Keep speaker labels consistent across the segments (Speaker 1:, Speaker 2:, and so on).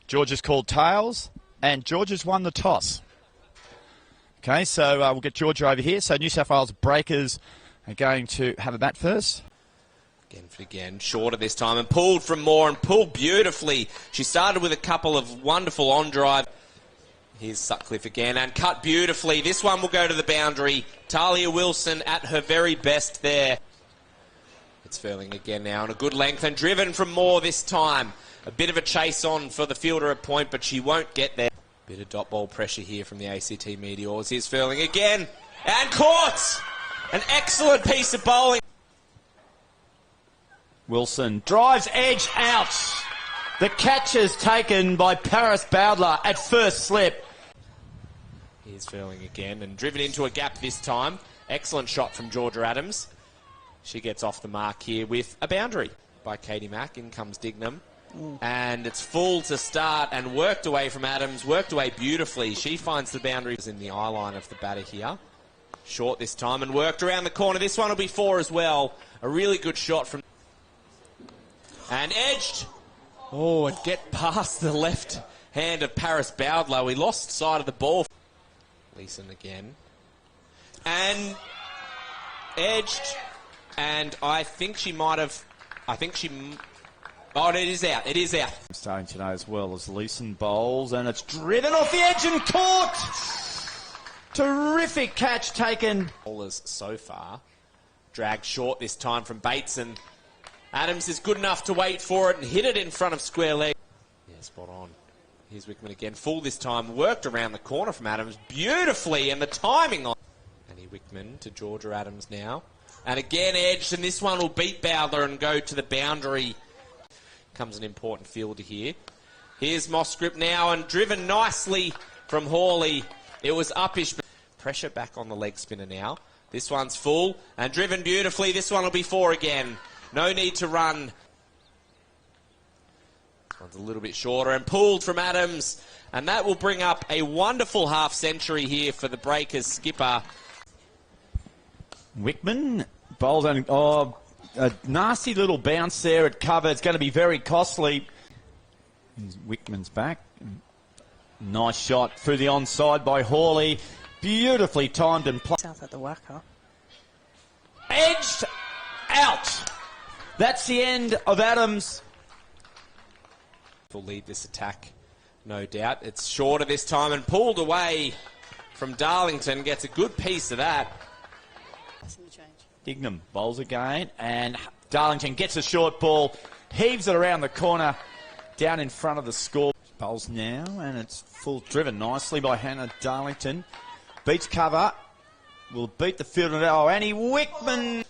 Speaker 1: George has called tails, and George has won the toss. Okay, so we'll get Georgia over here. So New South Wales Breakers are going to have a bat first.
Speaker 2: Again, shorter this time and pulled from Moore and pulled beautifully. She started with a couple of wonderful on-drive. Here's Sutcliffe again and cut beautifully. This one will go to the boundary. Talia Wilson at her very best there. It's Furling again now on a good length and driven from Moore this time. A bit of a chase on for the fielder at point, but she won't get there. Bit of dot ball pressure here from the ACT Meteors. Here's Furling again and caught! An excellent piece of bowling.
Speaker 1: Wilson drives edge out. The catch is taken by Paris Bowdler at first slip.
Speaker 2: Here's Furling again and driven into a gap this time. Excellent shot from Georgia Adams. She gets off the mark here with a boundary by Katie Mack. In comes Dignam. And it's full to start and worked away from Adams. Worked away beautifully. She finds the boundaries in the eye line of the batter here. Short this time and worked around the corner. This one will be 4 as well. A really good shot from... And edged. Oh, it get past the left hand of Paris Bowdler. We lost sight of the ball. Leeson again. And edged. And I think she might have... Oh, it is out. It is out.
Speaker 1: Starting today as well as Leeson bowls, and it's driven off the edge and caught. Terrific catch taken.
Speaker 2: Bowlers so far. Dragged short this time from Bates, and Adams is good enough to wait for it and hit it in front of square leg. Yeah, spot on. Here's Wickman again. Full this time. Worked around the corner from Adams beautifully, and the timing on. Annie Wickman to Georgia Adams now. And again edged, and this one will beat Bowdler and go to the boundary. Comes an important fielder here. Here's Mossgrip now and driven nicely from Hawley. It was uppish, but pressure back on the leg spinner now. This one's full and driven beautifully. This one will be 4 again. No need to run. This one's a little bit shorter and pulled from Adams. And that will bring up a wonderful half century here for the Breakers skipper.
Speaker 1: Wickman bowls and... a nasty little bounce there at cover. It's going to be very costly. Here's Wickman's back. Nice shot through the onside by Hawley. Beautifully timed and played.
Speaker 3: South at the Wacker.
Speaker 1: Edged out. That's the end of Adams.
Speaker 2: Will lead this attack, no doubt. It's shorter this time and pulled away from Darlington. Gets a good piece of that.
Speaker 1: Dignam bowls again, and Darlington gets a short ball, heaves it around the corner, down in front of the score. Bowls now, and it's full, driven nicely by Hannah Darlington. Beats cover, will beat the fielder. Oh, Annie Wickman.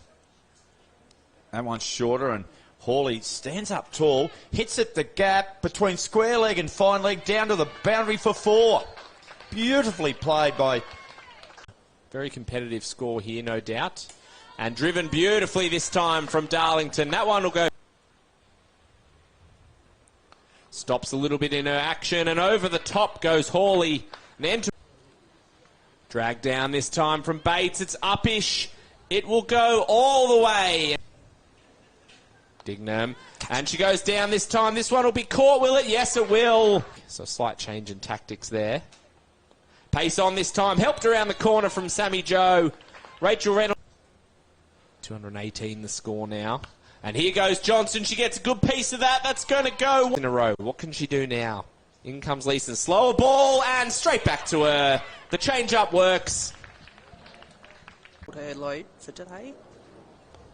Speaker 1: That one's shorter, and Hawley stands up tall, hits at the gap between square leg and fine leg, down to the boundary for 4. Beautifully played by...
Speaker 2: Very competitive score here, no doubt. And driven beautifully this time from Darlington. That one will go. Stops a little bit in her action, and over the top goes Hawley. Then drag down this time from Bates. It's uppish. It will go all the way. Dignam. And she goes down this time. This one will be caught, will it? Yes, it will. So a slight change in tactics there. Pace on this time. Helped around the corner from Sammy Joe. Rachel Reynolds. 218 the score now. And here goes Johnson. She gets a good piece of that. That's going to go in a row. What can she do now? In comes Leeson. Slower ball and straight back to her. The change-up works.
Speaker 3: Her load for today.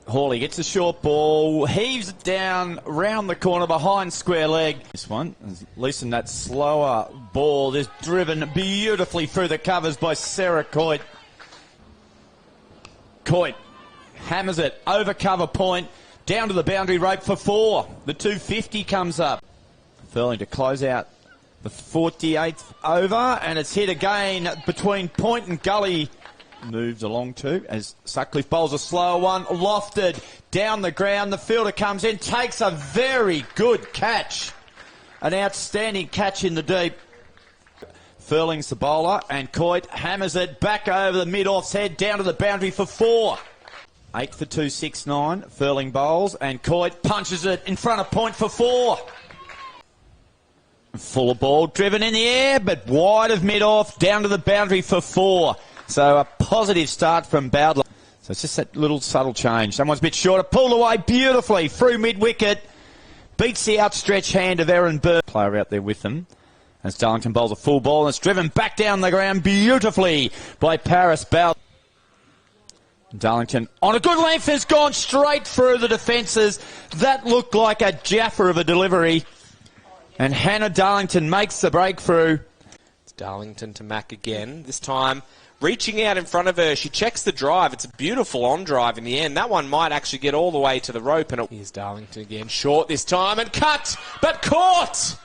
Speaker 1: Hawley gets a short ball, heaves it down round the corner behind square leg. This one, Leeson, that slower ball is driven beautifully through the covers by Sarah Coit. Coit hammers it over cover point, down to the boundary rope for 4. The 250 comes up. Furling to close out the 48th over, and it's hit again between point and gully. Moves along too as Sutcliffe bowls a slower one, lofted down the ground. The fielder comes in, takes a very good catch. An outstanding catch in the deep. Furling's the bowler, and Coit hammers it back over the mid-off's head, down to the boundary for 4. 8 for 269. Furling bowls, and Coit punches it in front of point for 4. Full ball driven in the air, but wide of mid-off, down to the boundary for 4. So a positive start from Bowdler. So it's just that little subtle change. Someone's a bit shorter, pulled away beautifully through mid-wicket. Beats the outstretched hand of Aaron Burns. Player out there with them. As Darlington bowls a full ball, and it's driven back down the ground beautifully by Paris Bowdler. Darlington on a good length has gone straight through the defences. That looked like a jaffer of a delivery. And Hannah Darlington makes the breakthrough.
Speaker 2: It's Darlington to Mack again. This time reaching out in front of her. She checks the drive. It's a beautiful on drive in the end. That one might actually get all the way to the rope. And here's Darlington again. Short this time and cut, but caught.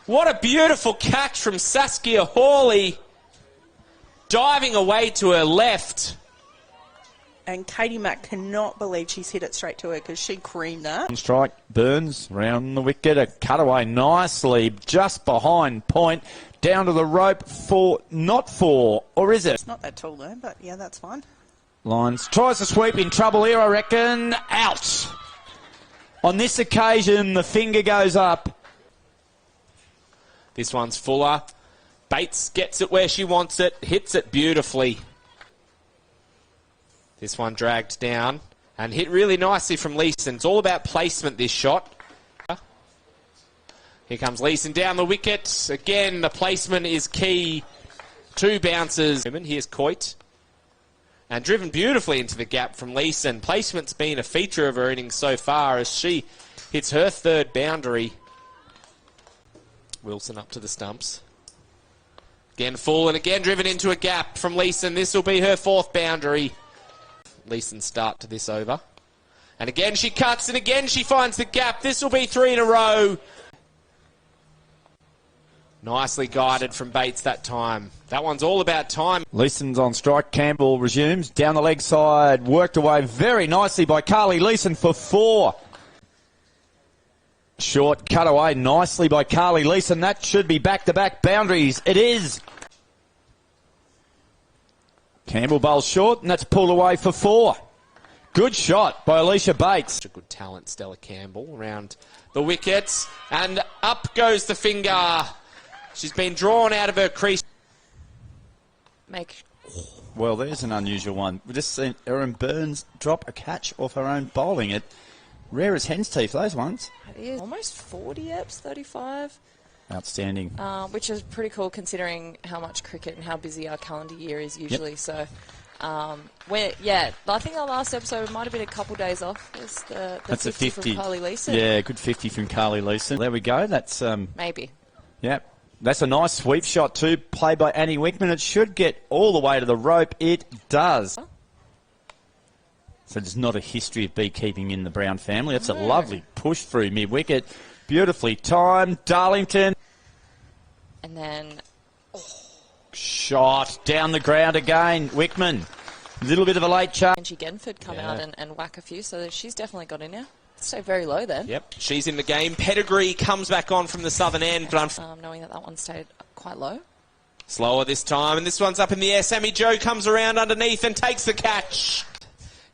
Speaker 2: What a beautiful catch from Saskia Hawley. Diving away to her left.
Speaker 3: And Katie Mack cannot believe she's hit it straight to her because she creamed that.
Speaker 1: Strike, Burns round the wicket, a cutaway nicely just behind point, down to the rope for not 4, or is it?
Speaker 3: It's not that tall though, but yeah, that's fine.
Speaker 1: Lines tries to sweep, in trouble here, I reckon. Out. On this occasion, the finger goes up.
Speaker 2: This one's Fuller. Bates gets it where she wants it, hits it beautifully. This one dragged down and hit really nicely from Leeson. It's all about placement, this shot. Here comes Leeson down the wicket. Again, the placement is key. 2 bounces. Here's Coit. And driven beautifully into the gap from Leeson. Placement's been a feature of her innings so far as she hits her 3rd boundary. Wilson up to the stumps. Again full and again driven into a gap from Leeson. This will be her 4th boundary. Leeson's start to this over. And again she cuts and again she finds the gap. This will be 3 in a row. Nicely guided from Bates that time. That one's all about time.
Speaker 1: Leeson's on strike. Campbell resumes. Down the leg side. Worked away very nicely by Carly Leeson for 4. Short cut away nicely by Carly Leeson. That should be back-to-back boundaries. It is. Campbell bowls short, and that's pulled away for 4. Good shot by Alicia Bates.
Speaker 2: Such a good talent, Stella Campbell, around the wickets. And up goes the finger. She's been drawn out of her crease.
Speaker 1: Well, there's an unusual one. We've just seen Erin Burns drop a catch off her own bowling. It rare as hen's teeth, those ones.
Speaker 4: It is almost 40 eps, 35.
Speaker 1: Outstanding.
Speaker 4: Which is pretty cool considering how much cricket and how busy our calendar year is usually. Yep. So, I think our last episode might have been a couple days off. That's 50 from Carly Leeson.
Speaker 1: Yeah, good 50 from Carly Leeson. There we go. That's
Speaker 4: maybe.
Speaker 1: Yeah. That's a nice sweep shot too, played by Annie Wickman. It should get all the way to the rope. It does. So there's not a history of beekeeping in the Brown family. That's a lovely push through mid-wicket. Beautifully timed. Darlington.
Speaker 4: And then...
Speaker 1: Shot down the ground again. Wickman. A little bit of a late charge.
Speaker 4: Angie Genford come out and whack a few, so she's definitely got in now. Stay very low then.
Speaker 2: Yep, she's in the game. Pedigree comes back on from the southern end, but
Speaker 4: knowing that one stayed quite low.
Speaker 2: Slower this time, and this one's up in the air. Sammy Joe comes around underneath and takes the catch.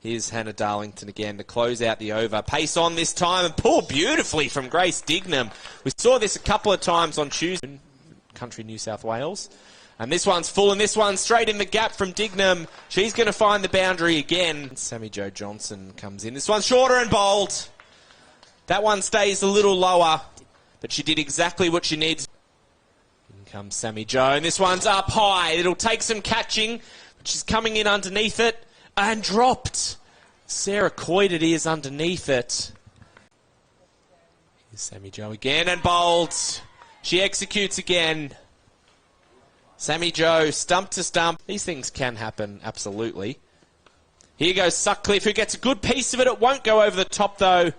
Speaker 2: Here's Hannah Darlington again to close out the over. Pace on this time and pulled beautifully from Grace Dignam. We saw this a couple of times on Tuesday. Country New South Wales. And this one's full, and this one's straight in the gap from Dignam. She's going to find the boundary again. Sammy Joe Johnson comes in. This one's shorter and bowled. That one stays a little lower, but she did exactly what she needs. In comes Sammy Joe, and this one's up high. It'll take some catching, but she's coming in underneath it and dropped. Sarah Coit it is underneath it. Here's Sammy Joe again and bowled. She executes again. Sammy Joe, stump to stump. These things can happen, absolutely. Here goes Sutcliffe, who gets a good piece of it. It won't go over the top, though.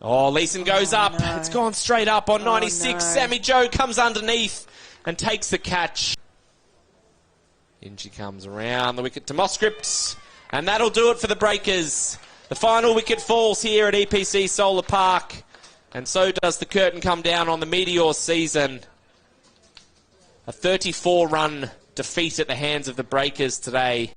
Speaker 2: Oh, Leeson goes up. No. It's gone straight up on 96. No. Sammy Joe comes underneath and takes the catch. In she comes around the wicket to Moscript. And that'll do it for the Breakers. The final wicket falls here at EPC Solar Park. And so does the curtain come down on the Meteor season. A 34-run defeat at the hands of the Breakers today.